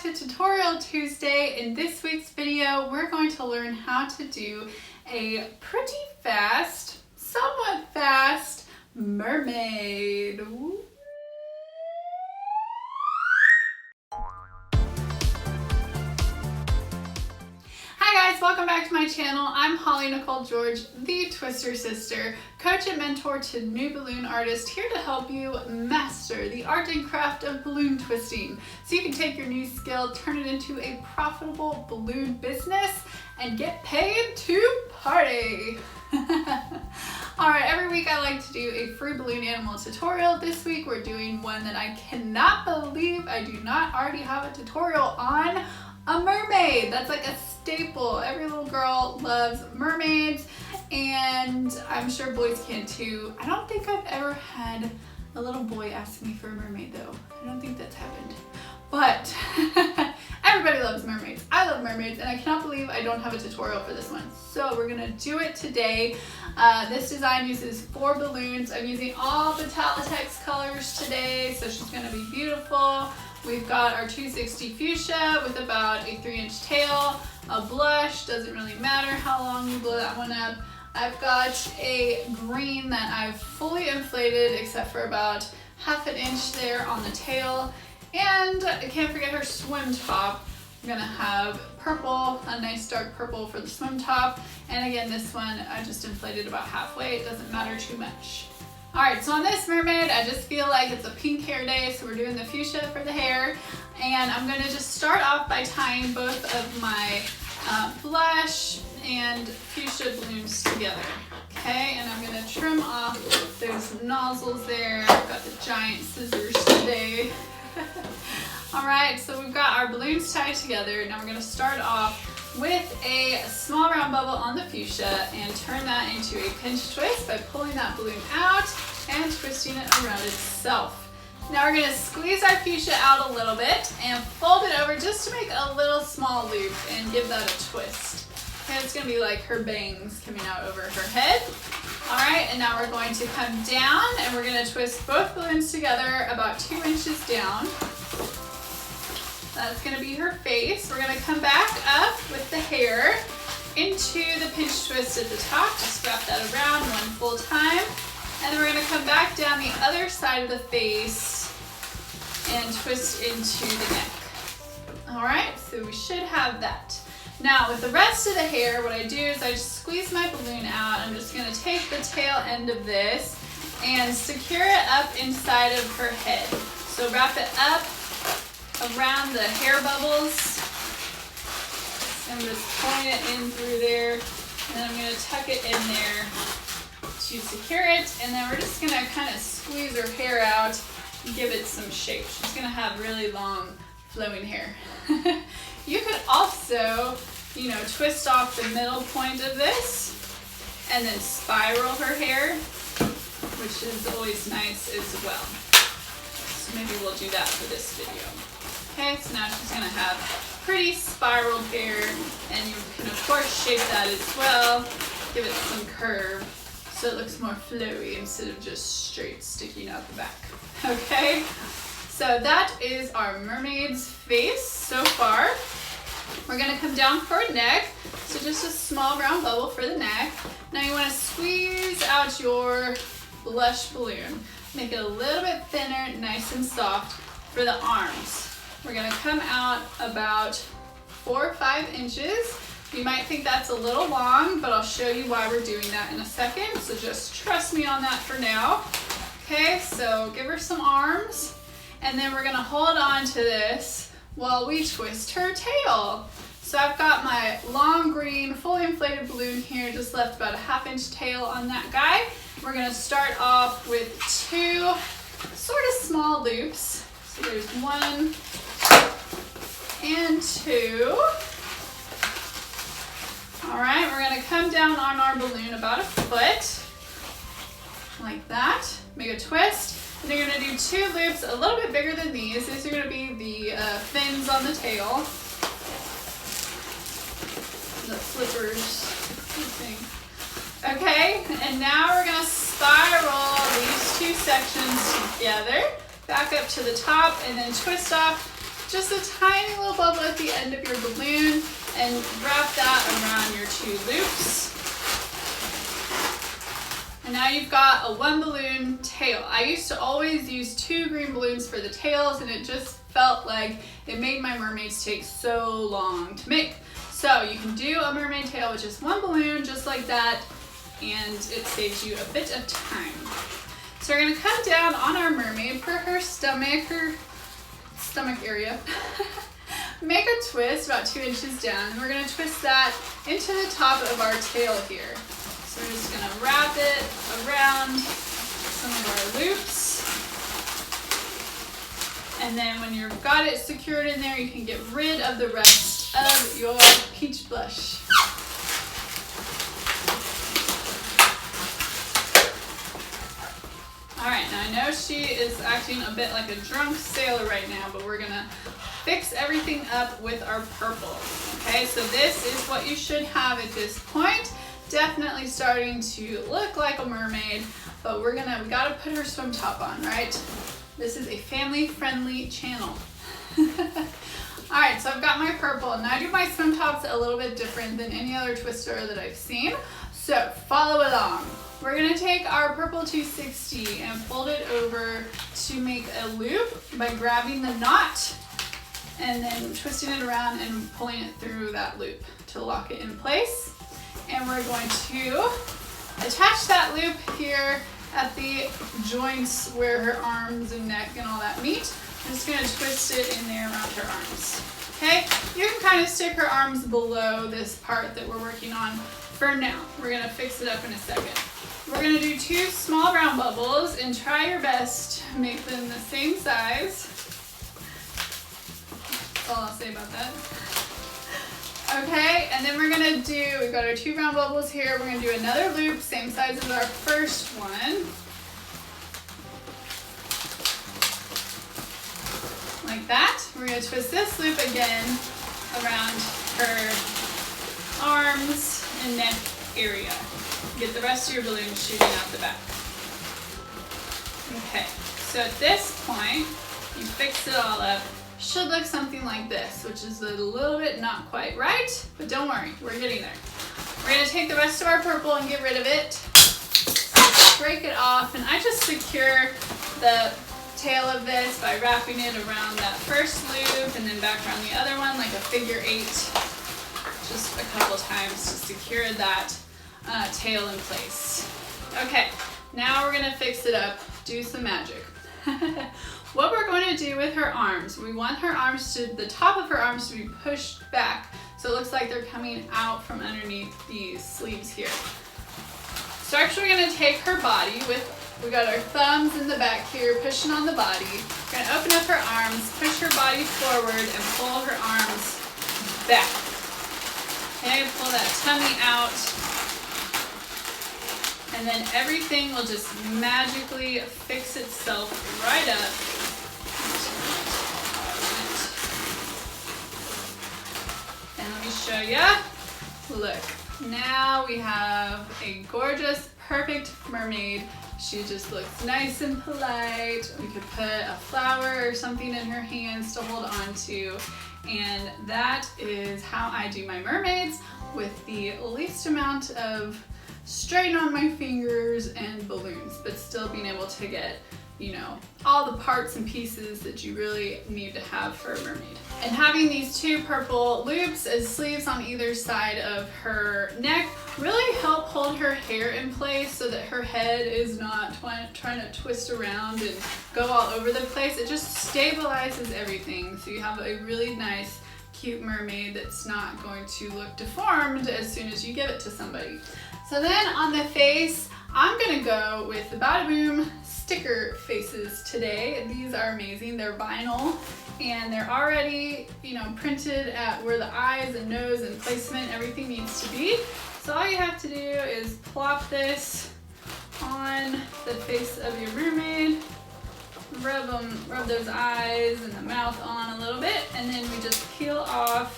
to Tutorial Tuesday. In this week's video, we're going to learn how to do a pretty fast, somewhat fast mermaid. Ooh. Hi guys, welcome back to my channel. I'm Holly Nicole George, the Twister Sister, coach and mentor to new balloon artists, here to help you master the art and craft of balloon twisting so you can take your new skill, turn it into a profitable balloon business, and get paid to party. Alright, every week I like to do a free balloon animal tutorial. This week we're doing one that I cannot believe I do not already have a tutorial on. A mermaid. That's like a staple. Every little girl loves mermaids, and I'm sure boys can too. I don't think I've ever had a little boy ask me for a mermaid though. I don't think that's happened. But everybody loves mermaids. I love mermaids, and I cannot believe I don't have a tutorial for this one. So we're gonna do it today. This design uses 4 balloons. I'm using all the Talatex colors today, so she's gonna be beautiful. We've got our 260 fuchsia with about a 3-inch tail, a blush, doesn't really matter how long you blow that one up. I've got a green that I've fully inflated except for about ½ an inch there on the tail. And I can't forget her swim top. I'm gonna have purple, a nice dark purple for the swim top. And again, this one I just inflated about halfway. It doesn't matter too much. Alright, so on this mermaid, I just feel like it's a pink hair day, so we're doing the fuchsia for the hair. And I'm going to just start off by tying both of my blush and fuchsia balloons together. Okay, and I'm going to trim off those nozzles there. I've got the giant scissors today. Alright, so we've got our balloons tied together. Now we're going to start off with a small round bubble on the fuchsia and turn that into a pinch twist by pulling that balloon out and twisting it around itself. Now we're going to squeeze our fuchsia out a little bit and fold it over just to make a little small loop and give that a twist. Okay, it's going to be like her bangs coming out over her head. Alright, and now we're going to come down and we're going to twist both balloons together about 2 inches down. That's going to be her face. We're going to come back up with the hair into the pinch twist at the top. Just wrap that around one full time. And then we're going to come back down the other side of the face and twist into the neck. Alright, so we should have that. Now with the rest of the hair, what I do is I just squeeze my balloon out. I'm just going to take the tail end of this and secure it up inside of her head. So wrap it up around the hair bubbles. I'm just pulling it in through there, and then I'm going to tuck it in there to secure it, and then we're just going to kind of squeeze her hair out and give it some shape. She's going to have really long flowing hair. You could also, twist off the middle point of this and then spiral her hair, which is always nice as well. So maybe we'll do that for this video. Okay, so now she's going to have pretty spiraled hair, and you can of course shape that as well. Give it some curve so it looks more flowy instead of just straight sticking out the back. Okay, so that is our mermaid's face so far. We're going to come down for a neck, so just a small round bubble for the neck. Now you want to squeeze out your blush balloon. Make it a little bit thinner, nice and soft for the arms. We're going to come out about 4 or 5 inches. You might think that's a little long, but I'll show you why we're doing that in a second. So just trust me on that for now. Okay, so give her some arms, and then we're going to hold on to this while we twist her tail. So I've got my long green, fully inflated balloon here, just left about a ½ inch tail on that guy. We're going to start off with 2 sort of small loops. So there's 1 and 2. Alright, we're going to come down on our balloon about a foot, like that. Make a twist, and you're going to do 2 loops a little bit bigger than these. These are going to be the fins on the tail, the flippers, okay, and now we're going to spiral these 2 sections together, back up to the top, and then twist off just a tiny little bubble at the end of your balloon and wrap that around your 2 loops. And now you've got a 1 balloon tail. I used to always use 2 green balloons for the tails, and it just felt like it made my mermaids take so long to make. So you can do a mermaid tail with just 1 balloon, just like that, and it saves you a bit of time. So we're gonna come down on our mermaid for her stomach area. Make a twist about 2 inches down, and we're gonna twist that into the top of our tail here. So we're just gonna wrap it around some of our loops. And then when you've got it secured in there, you can get rid of the rest of your peach blush. All right, now I know she is acting a bit like a drunk sailor right now, but we're gonna fix everything up with our purple. Okay, so this is what you should have at this point. Definitely starting to look like a mermaid, but we gotta put her swim top on, right? This is a family-friendly channel. All right, so I've got my purple, and I do my swim tops a little bit different than any other twister that I've seen. So follow along. We're gonna take our purple 260 and fold it over to make a loop by grabbing the knot and then twisting it around and pulling it through that loop to lock it in place. And we're going to attach that loop here at the joints where her arms and neck and all that meet. I'm just going to twist it in there around her arms. Okay, you can kind of stick her arms below this part that we're working on for now. We're going to fix it up in a second. We're going to do 2 small round bubbles and try your best to make them the same size. That's all I'll say about that. Okay, and then we've got our 2 round bubbles here. We're gonna do another loop, same size as our first one. Like that. We're gonna twist this loop again around her arms and neck area. Get the rest of your balloon shooting out the back. Okay, so at this point, you fix it all up. Should look something like this, which is a little bit not quite right, but don't worry, we're getting there. We're gonna take the rest of our purple and get rid of it. Break it off, and I just secure the tail of this by wrapping it around that first loop and then back around the other one like a figure 8, just a couple times to secure that tail in place. Okay, now we're gonna fix it up, do some magic. What we're going to do with her arms, we want her arms the top of her arms to be pushed back so it looks like they're coming out from underneath these sleeves here. So actually we're going to take her body we got our thumbs in the back here pushing on the body. We're going to open up her arms, push her body forward and pull her arms back. Okay, pull that tummy out. And then everything will just magically fix itself right up. And let me show ya. Look, now we have a gorgeous, perfect mermaid. She just looks nice and polite. We could put a flower or something in her hands to hold on to. And that is how I do my mermaids, with the least amount of strain on my fingers and balloons, but still being able to get, all the parts and pieces that you really need to have for a mermaid. And having these 2 purple loops as sleeves on either side of her neck really help hold her hair in place so that her head is not trying to twist around and go all over the place. It just stabilizes everything, so you have a really nice, cute mermaid that's not going to look deformed as soon as you give it to somebody. So then on the face, I'm gonna go with the Bada Boom sticker faces today. These are amazing. They're vinyl and they're already, printed at where the eyes and nose and placement, everything needs to be. So all you have to do is plop this on the face of your mermaid, rub those eyes and the mouth on a little bit, and then we just peel off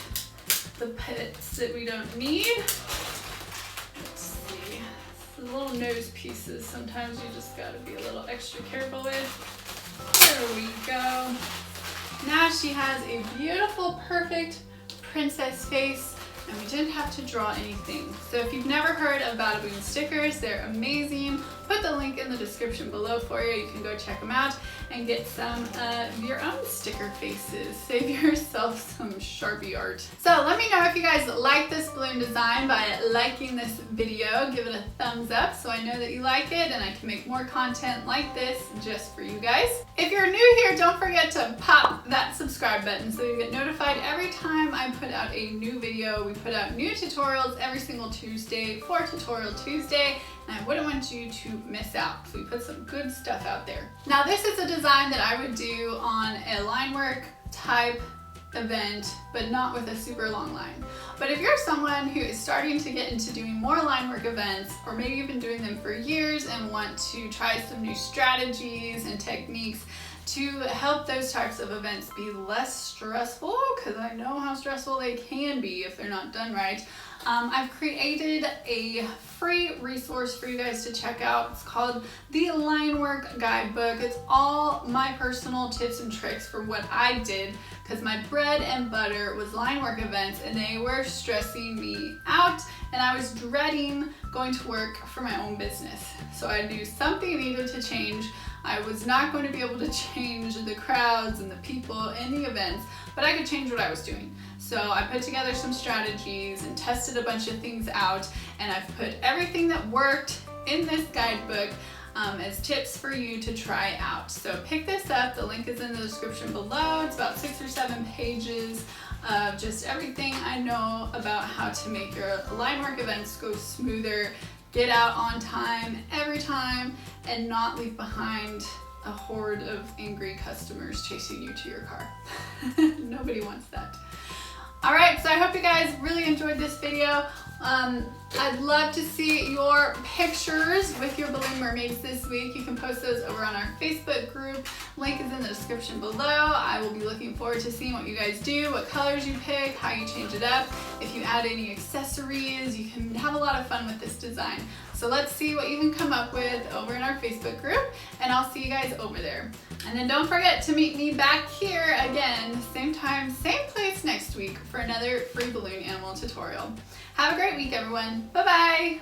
the bits that we don't need. The little nose pieces, sometimes you just gotta be a little extra careful with. There we go. Now she has a beautiful, perfect princess face, and we didn't have to draw anything. So if you've never heard of Badaboom stickers, they're amazing. Put the link in the description below for you. You can go check them out and get some of your own sticker faces. Save yourself some Sharpie art. So let me know if you guys like this balloon design by liking this video. Give it a thumbs up so I know that you like it and I can make more content like this just for you guys. If you're new here, don't forget to pop that subscribe button so you get notified every time I put out a new video. We put out new tutorials every single Tuesday for Tutorial Tuesday, and I wouldn't want you to miss out. So we put some good stuff out there. Now this is a design that I would do on a line work type event, but not with a super long line. But if you're someone who is starting to get into doing more line work events, or maybe you've been doing them for years and want to try some new strategies and techniques to help those types of events be less stressful, because I know how stressful they can be if they're not done right, I've created a free resource for you guys to check out. It's called the Line Work Guidebook. It's all my personal tips and tricks for what I did, because my bread and butter was line work events and they were stressing me out, and I was dreading going to work for my own business. So I knew something needed to change. I was not going to be able to change the crowds and the people in the events, but I could change what I was doing. So I put together some strategies and tested a bunch of things out, and I've put everything that worked in this guidebook as tips for you to try out. So pick this up. The link is in the description below. It's about 6 or 7 pages of just everything I know about how to make your line work events go smoother, get out on time every time, and not leave behind a horde of angry customers chasing you to your car. Nobody wants that. Alright, so I hope you guys really enjoyed this video. I'd love to see your pictures with your balloon mermaids this week. You can post those over on our Facebook group. Link is in the description below. I will be looking forward to seeing what you guys do, what colors you pick, how you change it up. If you add any accessories, you can have a lot of fun with this design. So let's see what you can come up with over in our Facebook group, and I'll see you guys over there. And then don't forget to meet me back here again, same time, same place next week for another free balloon animal tutorial. Have a great week, everyone. Bye-bye.